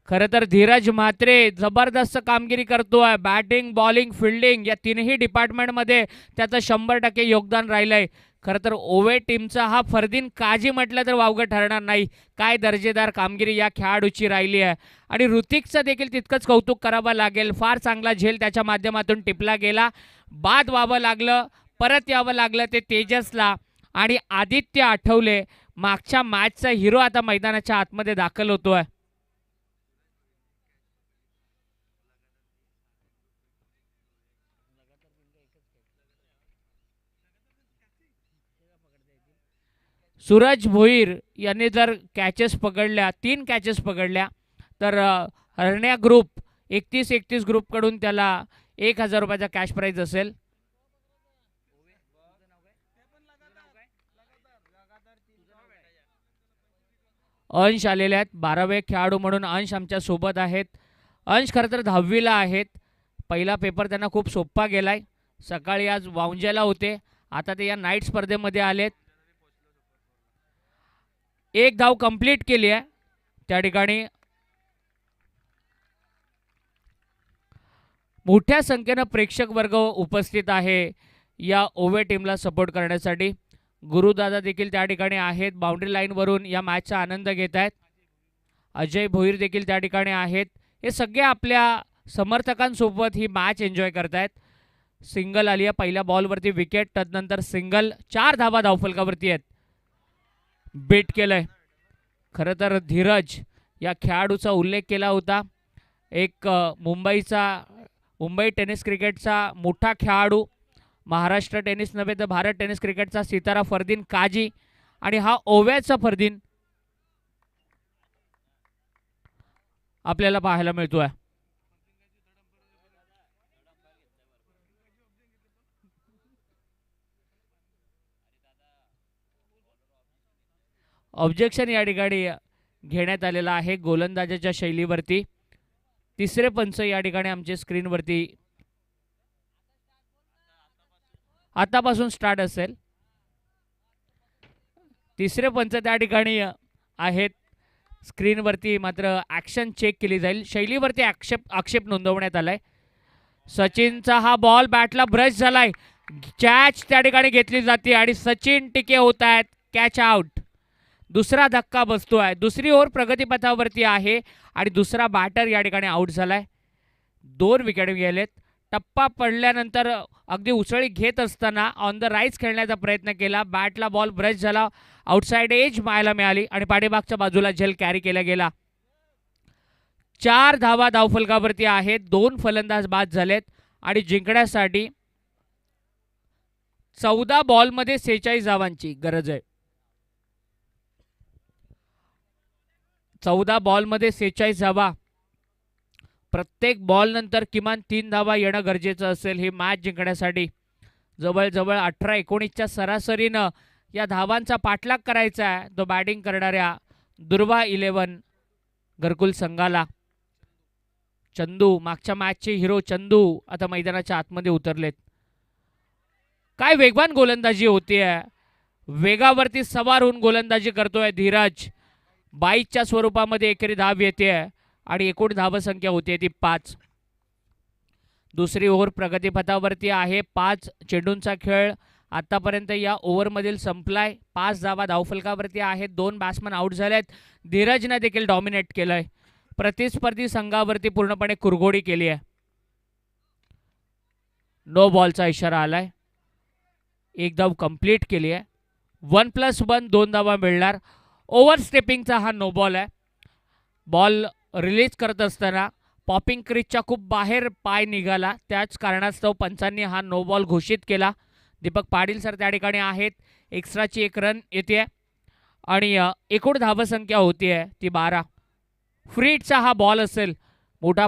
खरं तर धीरज म्हात्रे जबरदस्त कामगिरी करतोय. बॅटिंग, बॉलिंग, फिल्डिंग या तीनही डिपार्टमेंटमध्ये त्याचं 100% योगदान राहिलंय. खरं तर ओव्हे टीमचा हा फरदीन काजी म्हटलं तर वावगं ठरणार नाही. काय दर्जेदार कामगिरी या खेळाडूची राहिली आहे आणि ऋतिकचं देखील तितकंच कौतुक करावं लागेल. फार चांगला झेल त्याच्या माध्यमातून टिपला गेला. बाद व्हावं लागलं, परत यावं लागलं ते तेजसला आणि आदित्य आठवले मागच्या मॅचचा हिरो आता मैदानाच्या आतमध्ये दाखल होतोय. सूरज भोईर यांनी जर कॅचेस पकडल्या, 3 कॅचेस पकडल्या, तर हरण्या ग्रुप 31 ग्रुपकडून त्याला 1000 रुपयाचा कॅश प्राईज असेल. अंश आलेले आहेत 12वे खेळाडू म्हणून. अंश आमच्या सोबत आहेत. अंश खरं तर 10वीला आहेत. पहिला पेपर त्यांना खूप सोपा गेलाय. सकाळी आज वांजेला होते, आता ते या नाईट स्पर्धेमध्ये आलेत. एक धाव कंप्लीट केली आहे. त्या ठिकाणी मोठ्या संख्येनं प्रेक्षक वर्ग उपस्थित आहे या ओवे टीमला सपोर्ट करण्यासाठी. गुरुदादा देखील त्या ठिकाणी आहेत, बाउंड्री लाईनवरून या मॅचचा आनंद घेत आहेत. अजय भोईर देखील त्या ठिकाणी आहेत. हे सगळे आपल्या समर्थकांसोबत ही मॅच एन्जॉय करतायत. सिंगल आली आहे पहिल्या बॉलवरती, विकेट, तदनंतर सिंगल. 4 धावा धावफलकावरती आहेत. बीट केलंय. खरं तर धीरज या खेळाडूचा उल्लेख केला होता. एक मुंबई टेनिस क्रिकेटचा मोठा खेळाडू, महाराष्ट्र टेनिस नव्हे तर भारत टेनिस क्रिकेटचा सितारा फरदीन काजी, आणि हा ओव्याचा फरदीन आपल्याला पाहायला मिळतोय. ऑब्जेक्शन या ठिकाणी घेण्यात आलेला आहे गोलंदाजाच्या शैलीवरती. तिसरे पंच या ठिकाणी आमच्या स्क्रीनवरती आतापासून स्टार्ट असेल. तिसरे पंच त्या ठिकाणी आहेत स्क्रीनवरती, मात्र ॲक्शन चेक केली जाईल. शैलीवरती आक्षेप नोंदवण्यात आलाय. सचिनचा हा बॉल बॅटला ब्रश झालाय. कॅच त्या ठिकाणी घेतली जाते आणि सचिन टिके होत आहेत. Catch out. दुसरा धक्का बसतोय. दुसरी ओव्हर प्रगतीपथावरती आहे आणि दुसरा बॅटर या ठिकाणी आउट झालाय. 2 विकेट गेलेत. टप्पा पडल्यानंतर अगदी उसळी घेत असताना ऑन द राईज खेळण्याचा प्रयत्न केला. बॅटला बॉल ब्रश झाला, आउटसाइड एज पाहायला मिळाली आणि पाठीमागच्या बाजूला झेल कॅरी केला गेला. 4 धावा धावफलकावरती आहेत. 2 फलंदाज बाद झालेत आणि जिंकण्यासाठी 14 बॉलमध्ये 46 धावांची गरज आहे. 14 बॉलमध्ये 46 धावा. प्रत्येक बॉल नंतर किमान 3 धावा येणं गरजेचं असेल ही मॅच जिंकण्यासाठी. जवळजवळ 18-19च्या सरासरीनं या धावांचा पाठलाग करायचा आहे तो बॅटिंग करणाऱ्या दुर्वा 11 घरकुल संघाला. चंदू, मागच्या मॅचचे हिरो चंदू आता मैदानाच्या आतमध्ये उतरलेत. काय वेगवान गोलंदाजी होतीये. वेगावरती सवार होऊन गोलंदाजी करतोय धीरज. 22च्या स्वरूपामध्ये एकेरी धाव येते आणि एकूण धावसंख्या होते ती 5. दुसरी ओव्हर प्रगतीपथावरती आहे. 5 चेंडूंचा खेळ आतापर्यंत या ओव्हरमधील संपलाय. 5 धावा धावफलकावरती आहेत. 2 बॅट्समन आउट झालेत. धीरजने देखील डॉमिनेट केलंय. प्रतिस्पर्धी संघावरती पूर्णपणे कुरघोडी केली आहे. नो बॉलचा इशारा आलाय. 1 धाव कंप्लीट केली आहे. 1+1 2 धावा मिळणार. ओव्हर स्टेपिंगचा हा नो बॉल आहे. बॉल रिलीज करत असताना पॉपिंग क्रीजच्या खूप बाहेर पाय निघाला. त्याच कारणास्तव पंचांनी हा नो बॉल घोषित केला. दीपक पाटील सर त्या ठिकाणी आहेत. एक्स्ट्राची 1 रन येते आणि एकूण धावसंख्या होतीये ती 12. फ्रीटचा हा बॉल असेल. मोठा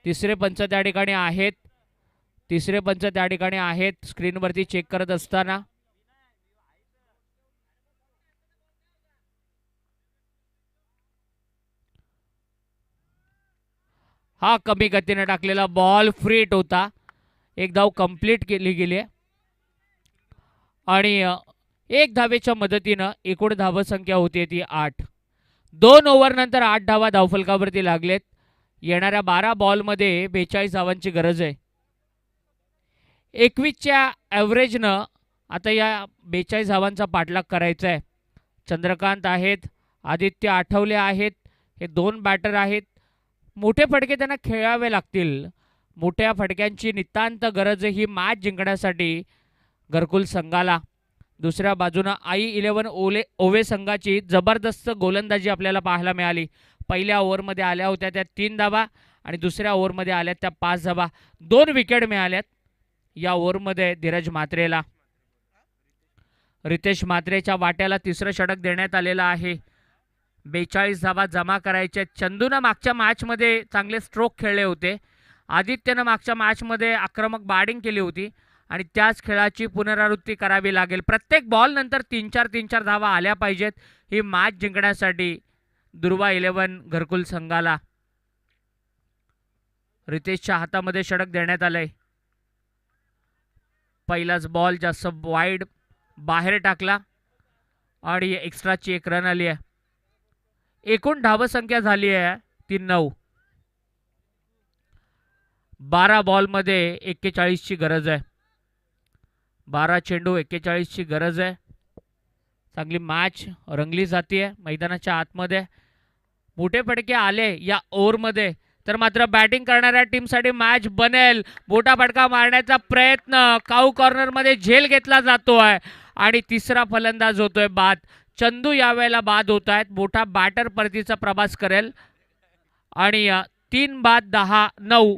तिसरे पंच त्या ठिकाणी आहेत. तिसरे पंच त्या ठिकाणी आहेत स्क्रीनवरती चेक करत असताना. हा कमी गतीने टाकलेला बॉल फ्रीट होता. 1 धाव कंप्लीट केली गेली आणि 1 धावेच्या मदतीनं एकूण धावसंख्या होती ती 8. 2 ओव्हर नंतर 8 धावा धावफलकावरती लागलेत. येणाऱ्या 12 बॉलमध्ये 42 धावांची गरज आहे. 21च्या ॲव्हरेजनं आता या 42 धावांचा पाठलाग करायचा आहे. चंद्रकांत आहेत, आदित्य आठवले आहेत. हे 2 बॅटर आहेत. मोठे फटके त्यांना खेळावे लागतील. मोठ्या फटक्यांची नितांत गरज ही मॅच जिंकण्यासाठी घरकुल संघाला. दुसऱ्या बाजूनं i11 ओवे संघाची जबरदस्त गोलंदाजी आपल्याला पाहायला मिळाली. पहिल्या ओव्हरमध्ये आल्या होत्या त्या 3 धावा आणि दुसऱ्या ओव्हरमध्ये आल्यात त्या 5 धावा. 2 विकेट मिळाल्यात या ओव्हरमध्ये धीरज म्हात्रेला. रितेश म्हात्रेच्या वाट्याला तिसरं षटक देण्यात आलेलं आहे. 42 धावा जमा करायचे. चंदूनं मागच्या मॅचमध्ये चांगले स्ट्रोक खेळले होते. आदित्यनं मागच्या मॅचमध्ये आक्रमक बॅटिंग केली होती आणि त्याच खेळाची पुनरावृत्ती करावी लागेल. प्रत्येक बॉल नंतर 3-4 धावा आल्या पाहिजेत ही मॅच जिंकण्यासाठी दुर्वा 11 घरकुल संघाला. रितेशच्या हातामध्ये षटक देण्यात आलंय. पहिलाच बॉल जास्त वाईड बाहेर टाकला आणि एक्स्ट्राची 1 रन आली आहे. एकूण धावसंख्या झाली आहे 3-9. 12 बॉलमध्ये 41ची गरज आहे. 12 चेंडू 41ची गरज आहे. चांगली मॅच रंगली जाते मैदानाच्या आतमध्ये. मोठे फटके आले या ओव्हरमध्ये तर मात्र बॅटिंग करणाऱ्या टीमसाठी मॅच बनेल. मोठा फटका मारण्याचा प्रयत्न काऊ कॉर्नरमध्ये झेल घेतला जातोय आणि तिसरा फलंदाज होतोय बाद. चंदू यावेळेला बाद होत आहेत. मोठा बॅटर परतीचा प्रवास करेल आणि 3 बाद 10-9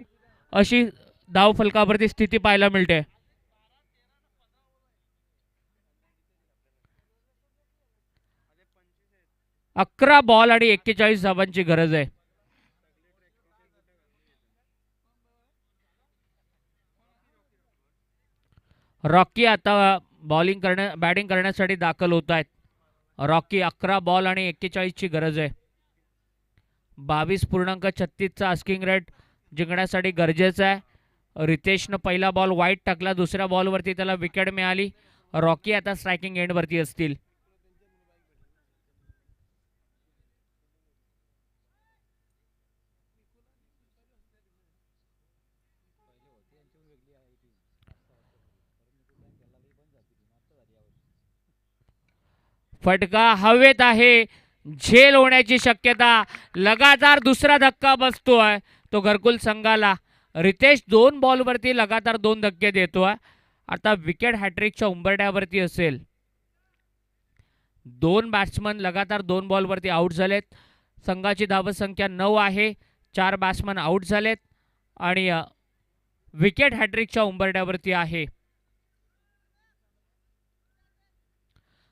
अशी धावफलकावरती स्थिती पाहायला मिळते. अकरा बॉल आणि 41 धावांची गरज आहे. रॉकी आता बॅटिंग करण्यासाठी दाखल होत आहेत. रॉकी 11 बॉल आणि 41ची गरज आहे. 22.36चा आस्किंग रेट जिंकण्यासाठी गरजेचं आहे. रितेशनं पहिला बॉल वाईट टाकला. दुसऱ्या बॉलवरती त्याला विकेट मिळाली. रॉकी आता स्ट्रायकिंग एंडवरती असतील. फटका हवेत आहे. झेल होण्याची शक्यता. लगातार दुसरा धक्का बसतोय तो घरकुल संघाला. रितेश 2 बॉलवरती लगातार 2 धक्के देतोय. आता विकेट हॅट्रिकच्या उंबरठ्यावरती असेल. 2 बॅट्समन लगातार 2 बॉलवरती आउट झालेत. संघाची धावसंख्या 9 आहे. 4 बॅट्समन आउट झालेत आणि विकेट हॅट्रिकच्या उंबरठ्यावरती आहे.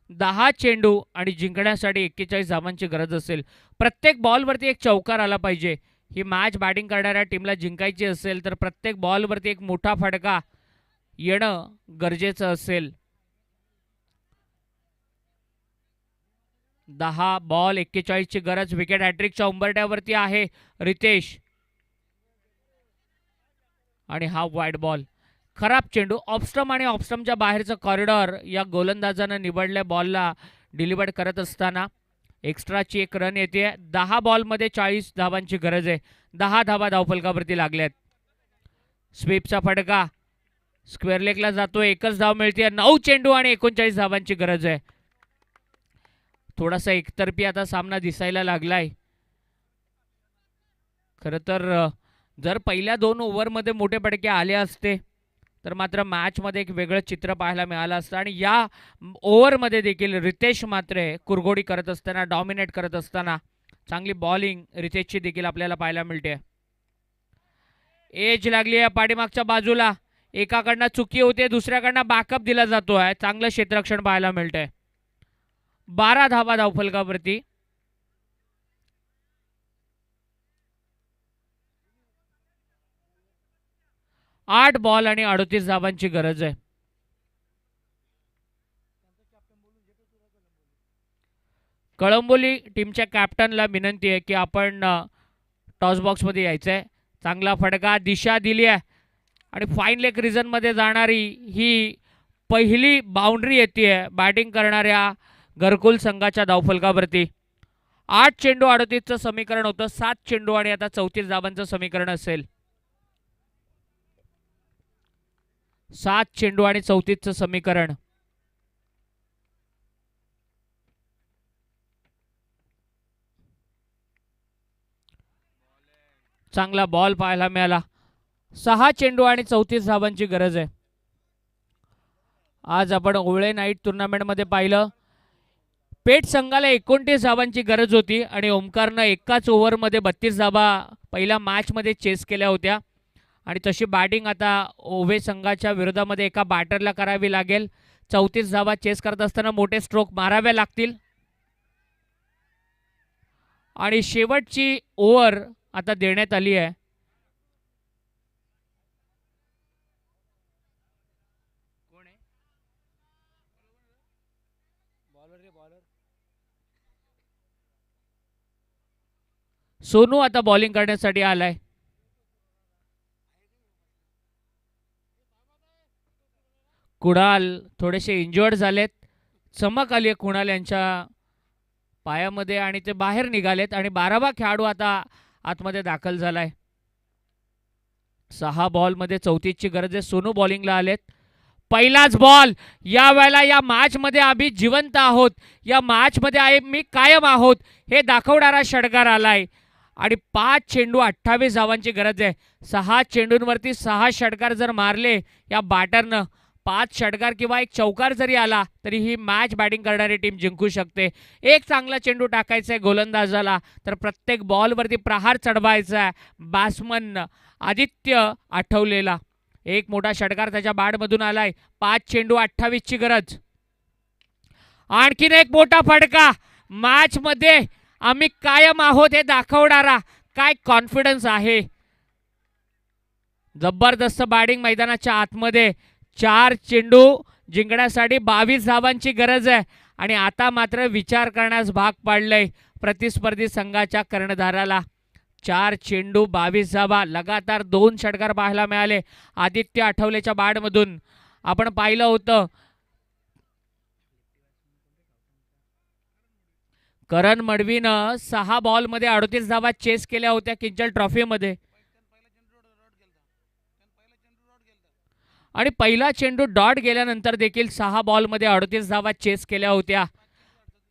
10 चेंडू आणि जिंकण्यासाठी 41 धावांची गरज असेल. प्रत्येक बॉलवरती एक चौकार आला पाहिजे. ही मॅच बॅटिंग करणाऱ्या टीमला जिंकायची असेल तर प्रत्येक बॉलवरती एक मोठा फटका येणं गरजेचं असेल. 10 बॉल 41ची गरज. विकेट हॅट्रिकच्या उंबरठ्यावरती आहे रितेश आणि हा वाईड बॉल. खराब चेंडू. ऑफस्टम आणि ऑफस्टमच्या बाहेरचं कॉरिडॉर या गोलंदाजानं निवडल्या बॉलला डिलिव्हर करत असताना एक्स्ट्राची 1 रन येते. 10 बॉलमध्ये 40 धावांची गरज आहे. 10 धावा धावफलकावरती लागल्यात. स्वीपचा फटका स्क्वेअर लेगला जातोय. 1च धाव मिळते. 9 चेंडू आणि 39 धावांची गरज आहे. थोडासा एकतर्फी आता सामना दिसायला लागलाय. खरं तर जर पहिल्या 2 ओव्हरमध्ये मोठे फटके आले असते तर मात्र मॅचमध्ये एक वेगळं चित्र पाहायला मिळालं असतं आणि या ओव्हरमध्ये देखील रितेश म्हात्रे कुरघोडी करत असताना, डॉमिनेट करत असताना चांगली बॉलिंग रितेशची देखील आपल्याला पाहायला मिळते. एज लागली आहे पाठीमागच्या बाजूला. एकाकडनं चुकी होते, दुसऱ्याकडनं बॅकअप दिला जातो आहे. चांगलं क्षेत्ररक्षण पाहायला मिळतंय. 12 धावा धावफलकावरती. आठ बॉल आणि 38 धावांची गरज आहे. कळंबोली टीमच्या कॅप्टनला विनंती आहे की आपण टॉस बॉक्समध्ये यायचं आहे. चांगला फटका दिशा दिली आहे आणि फाईन लेग रिजनमध्ये जाणारी ही पहिली बाउंड्री येते बॅटिंग करणाऱ्या घरकुल संघाच्या धावफलकावरती. 8 चेंडू 38चं समीकरण होतं. 7 चेंडू आणि आता 34 धावांचं समीकरण असेल. 7 चेंडू आणि 34चं समीकरण. चांगला बॉल पाहायला मिळाला. 6 चेंडू आणि 34 धावांची गरज आहे. आज आपण ओवळे नाईट टुर्नामेंटमध्ये पाहिलं, पेठ संघाला 29 धावांची गरज होती आणि ओमकारनं एकाच ओव्हरमध्ये 32 धावा पहिल्या मॅचमध्ये चेस केल्या होत्या. आणि तशी बॅटिंग आता ओवे संघाच्या विरोधामध्ये एका बॅटरला करावी लागेल. 34 धावा चेस करत असताना मोठे स्ट्रोक मारावे लागतील. आणि शेवटची ओव्हर आता देण्यात आली आहे. सोनू आता बॉलिंग करण्यासाठी आलाय. कुणाल थोडेसे इंजर्ड झालेत. चमक आली आहे कुणाल यांच्या पायामध्ये आणि ते बाहेर निघालेत आणि 12वा खेळाडू आता आतमध्ये दाखल झालाय. 6 बॉलमध्ये 34ची गरज आहे. सोनू बॉलिंगला आलेत. पहिलाच बॉल. या वेळेला या मॅचमध्ये आम्ही जिवंत आहोत, या मॅचमध्ये मी कायम आहोत हे दाखवणारा षटकार आलाय. आणि 5 चेंडू 28 धावांची गरज आहे. 6 चेंडूंवरती 6 षटकार जर मारले या बॅटरनं, 5 षटकार किंवा एक चौकार जरी आला तरी ही मॅच बॅटिंग करणारी टीम जिंकू शकते. एक चांगला चेंडू टाकायचा आहे गोलंदाजाला, तर प्रत्येक बॉलवरती प्रहार चढवायचा आहे बॅट्समन आदित्य आठवलेला. एक मोठा षटकार त्याच्या बॅटमधून आलाय. 5 चेंडू 28ची गरज. आणखीन एक मोठा फटका. मॅचमध्ये आम्ही कायम आहोत हे दाखवणारा काय कॉन्फिडन्स आहे. जबरदस्त बॅटिंग मैदानाच्या आतमध्ये. 4 चेंडू जिंकण्यासाठी 22 धावांची गरज आहे. आणि आता मात्र विचार करण्यास भाग पाडलंय प्रतिस्पर्धी संघाच्या कर्णधाराला. 4 चेंडू 22 धावा. लगातार 2 षटकार पाहायला मिळाले आदित्य आठवलेच्या बॅटमधून. आपण पाहिलं होतं करण मडवीनं 6 बॉलमध्ये 38 धावा चेस केल्या होत्या किंजल ट्रॉफीमध्ये. आणि पहिला चेंडू डॉट गेल्यानंतर देखील 6 बॉलमध्ये 38 धावा चेस केल्या होत्या.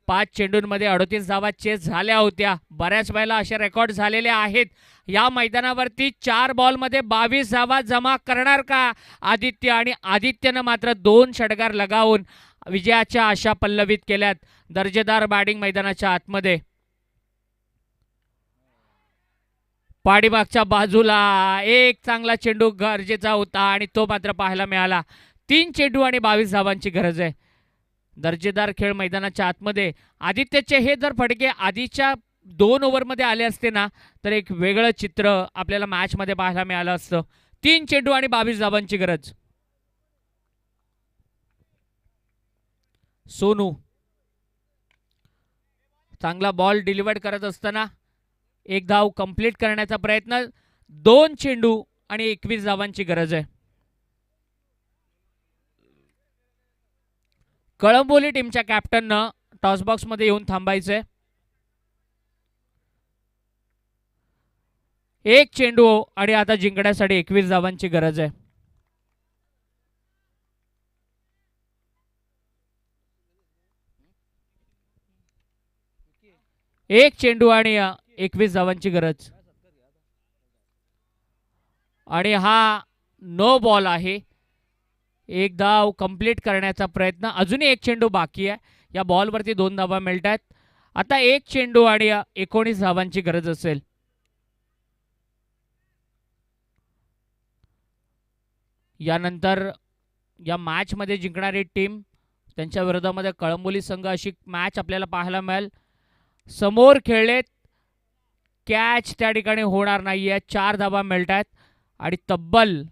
5 चेंडूंमध्ये 38 धावा चेस झाल्या होत्या. बऱ्याच वेळेला असे रेकॉर्ड झालेले आहेत. या मैदानावरती 4 बॉलमध्ये 22 धावा जमा करणार का आदित्य? आणि आदित्यनं मात्र 2 षटकार लगावून विजयाच्या आशा पल्लवित केल्यात दर्जेदार बॅटिंग मैदानाच्या आतमध्ये. पाठीमागच्या बाजूला एक चांगला चेंडू गरजेचा होता आणि तो मात्र पाहायला मिळाला. 3 चेंडू आणि 22 धावांची गरज आहे. दर्जेदार खेळ मैदानाच्या आतमध्ये. आदित्यचे हे जर फटके आधीच्या 2 ओव्हरमध्ये आले असते ना, तर एक वेगळं चित्र आपल्याला मॅचमध्ये पाहायला मिळालं असतं. 3 चेंडू आणि 22 धावांची गरज. सोनू चांगला बॉल डिलिव्हर्ड करत असताना एक धाव कंप्लीट करण्याचा प्रयत्न. 2 चेंडू आणि 21 धावांची गरज आहे. कळंबोली टीमच्या कॅप्टननं टॉस बॉक्स मध्ये येऊन थांबायचंय. 1 चेंडू आणि आता जिंकण्यासाठी 21 धावांची गरज आहे. एक चेंडू आणि 21 धावांची गरज. आणि हा नो बॉल आहे. एक धाव कंप्लीट करण्याचा प्रयत्न. अजूनही 1 चेंडू बाकी आहे. या बॉलवरती 2 धावा मिळतात. आता 1 चेंडू आणि 19 धावांची गरज असेल. यानंतर या मॅच मध्ये जिंकणारी टीम त्यांच्या विरोधामध्ये कळंबोली संघ अशी मॅच आपल्याला पाहायला मिळेल. समोर खेळलेत. कॅच त्या ठिकाणी होणार नाहीये. 4 धावा मिळतात आणि तब्बल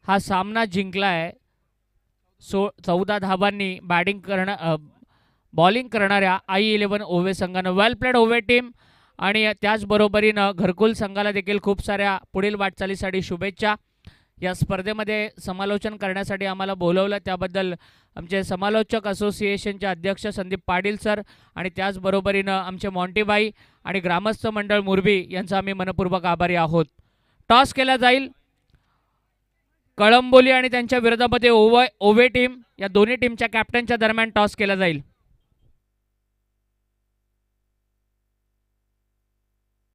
हा सामना जिंकलाय 14 धावांनी बॉलिंग करणाऱ्या i11 ओवे संघानं. वेल प्लेड ओवे टीम. आणि त्याचबरोबरीनं घरकुल संघाला देखील खूप साऱ्या पुढील वाटचालीसाठी शुभेच्छा. या स्पर्धेमध्ये समालोचन करण्यासाठी आम्हाला बोलवलं त्याबद्दल आमचे समालोचक असोसिएशनचे अध्यक्ष संदीप पाटील सर आणि त्याचबरोबरीनं आमचे मॉन्टीबाई आणि ग्रामस्थ मंडळ मुरबी यांचा आम्ही मनपूर्वक आभारी आहोत. टॉस केला जाईल. कळंबोली आणि त्यांच्या विरोधामध्ये ओवे टीम या दोन्ही टीमच्या कॅप्टनच्या दरम्यान टॉस केला जाईल.